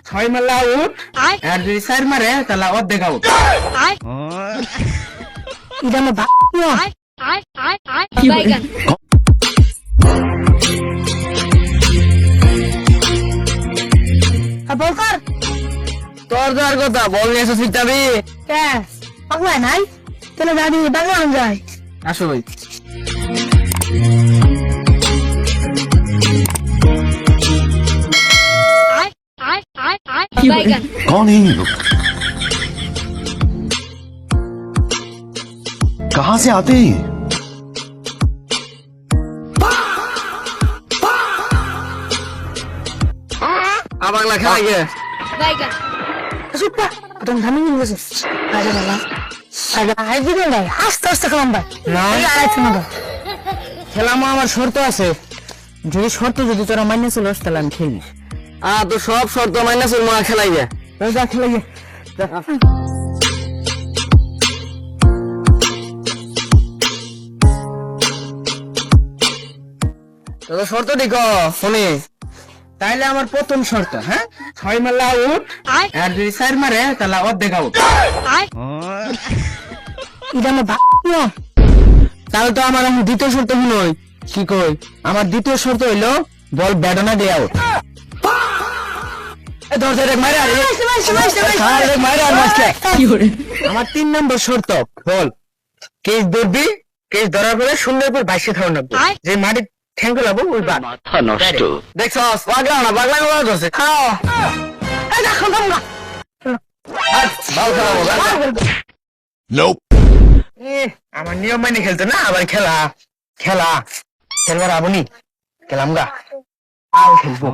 ছয় মারলে আউট, আর যদি চার মারে তাহলে অর্ধেক আউট। এটা আমার বাইগান বল কর। তোর যার কথা বল নিয়ে এসে শিখতাবি। পাগলা নাই তাহলে দাদি বাংলা যায়। আসো ভাই। বাইগান कौन है ये लोग? कहां से आते हैं ये? বাংলা খেলা গিয়ে বাইগান সুপ্পা তুমি ধামি নিয়ে গেছো। আরে বাবা আগে আই দিবে না আস্তে আস্তে খাম ভাই না। আইছে না খেলামো আমার শর্ত আছে, যদি শর্ত যদি তোরা মাইনে চলে আসে তাহলে আমি খেলি। তো সব শর্ত মাইনে চল মা খেলাই গে, যা খেলাই গে। তো শর্ত দেখো শুনি, তাইলে আমার প্রথম শর্ত, হ্যাঁ, ছয় মারলে আউট, আর যদি চার মারে তাহলে অর্ধেক আউট। এটা আমার তাহলে তো আমার এখন দ্বিতীয় শর্ত নয়, কি কই, আমার দ্বিতীয় শর্ত হইলো বল ব্যাটনা দিয়ে আউট। আমার 3 নম্বর শর্ত, বল কেস ধরবি, কেস ধরার পরে শূন্যের পর 22 খাওয়া লাগবে, যে মাটি ঠ্যাং লাবো ওই মাথা নষ্ট। দেখছস পাগলা না পাগলা কথা ধরছে, খাও দেখো তোমরা ভালো খেলাবো। Nope. আমার নিয়ম মাইনে খেলতে না, আবার খেলা খেলা খেলবার আবনি খেলাম গা, আও খেলবো।